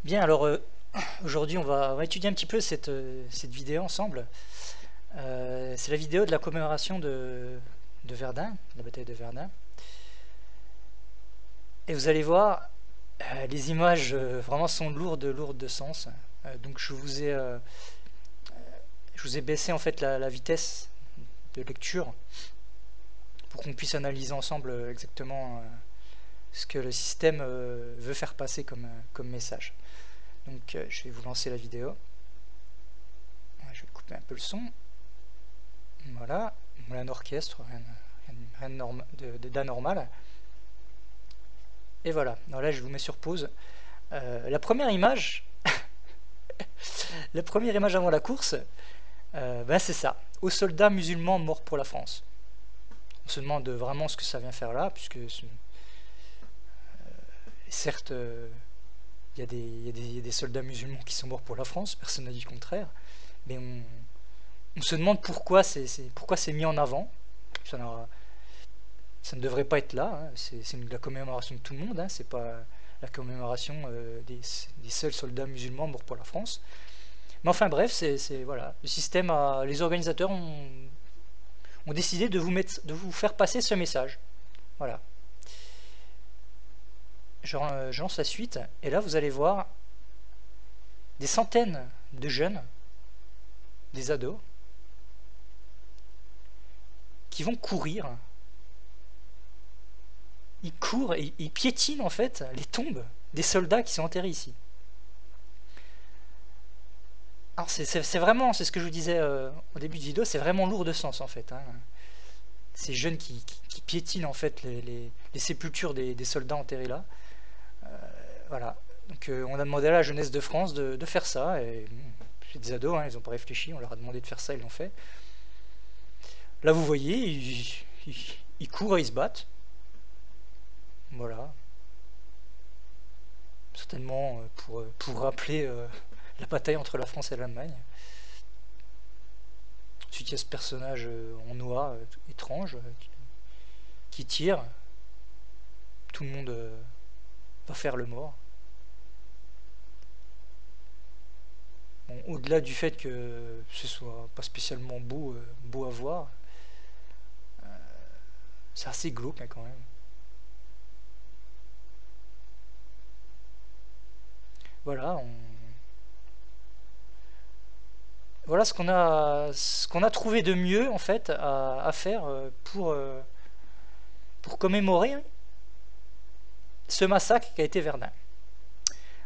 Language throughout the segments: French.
Bien, alors aujourd'hui on va étudier un petit peu cette vidéo ensemble. C'est la vidéo de la commémoration de Verdun, de la bataille de Verdun. Et vous allez voir, les images vraiment sont lourdes de sens. Donc je vous ai baissé en fait la vitesse de lecture pour qu'on puisse analyser ensemble exactement ce que le système veut faire passer comme message. Donc je vais vous lancer la vidéo. Je vais couper un peu le son. Voilà, un orchestre, rien d'anormal. Et voilà, alors là je vous mets sur pause. La première image, la première image avant la course, ben c'est ça. Aux soldats musulmans morts pour la France. On se demande vraiment ce que ça vient faire là, puisque certes, il y a des soldats musulmans qui sont morts pour la France, personne n'a dit le contraire, mais on se demande pourquoi c'est mis en avant. Ça, ça ne devrait pas être là, hein. C'est la commémoration de tout le monde, hein. C'est pas la commémoration des seuls soldats musulmans morts pour la France. Mais enfin bref, voilà, le système les organisateurs ont décidé de vous faire passer ce message. Voilà. Je lance la suite et là vous allez voir des centaines de jeunes, des ados, qui vont courir. Ils courent et ils piétinent en fait les tombes des soldats qui sont enterrés ici. Alors c'est vraiment, c'est ce que je vous disais au début de vidéo, c'est vraiment lourd de sens en fait, hein. Ces jeunes qui piétinent en fait les sépultures des soldats enterrés là. Voilà. Donc on a demandé à la jeunesse de France de faire ça. Et c'est des ados, hein, ils n'ont pas réfléchi, on leur a demandé de faire ça, ils l'ont fait. Là vous voyez, ils courent et ils se battent. Voilà. Certainement pour rappeler la bataille entre la France et l'Allemagne. Ensuite il y a ce personnage en oie étrange qui tire. Tout le monde va faire le mort. Bon, au-delà du fait que ce soit pas spécialement beau à voir, c'est assez glauque hein, quand même. Voilà, voilà ce qu'on a trouvé de mieux en fait à faire pour commémorer ce massacre qui a été Verdun.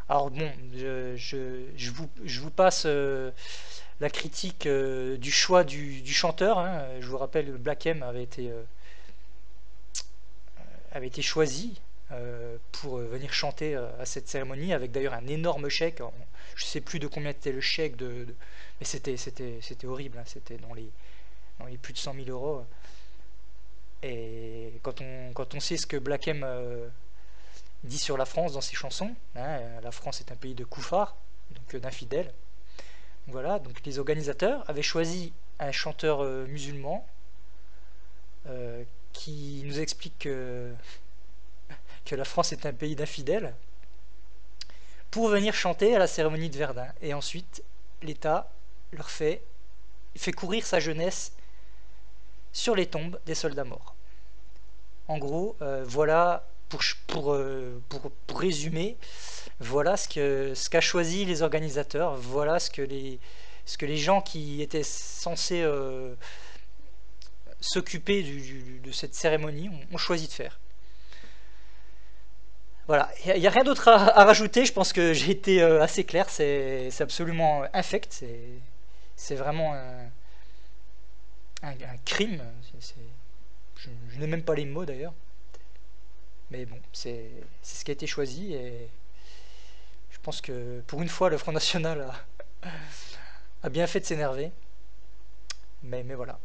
Alors bon, je vous passe la critique du choix du chanteur, hein. Je vous rappelle, Black M avait été choisi pour venir chanter à cette cérémonie, avec d'ailleurs un énorme chèque. Je ne sais plus de combien était le chèque, mais c'était horrible, hein. C'était dans les plus de 100 000 euros. Et quand on sait ce que Black M dit sur la France dans ses chansons, hein, la France est un pays de koufars, donc d'infidèles. Voilà, donc les organisateurs avaient choisi un chanteur musulman qui nous explique que la France est un pays d'infidèles pour venir chanter à la cérémonie de Verdun. Et ensuite, l'État leur fait courir sa jeunesse sur les tombes des soldats morts. En gros, voilà, pour résumer, voilà ce qu'a choisi les organisateurs, voilà ce que les gens qui étaient censés s'occuper de cette cérémonie ont choisi de faire. Voilà, il n'y a rien d'autre à rajouter, je pense que j'ai été assez clair, c'est absolument infect, c'est vraiment un crime, je n'ai même pas les mots d'ailleurs, mais bon, c'est ce qui a été choisi et je pense que pour une fois le Front National a bien fait de s'énerver, mais voilà.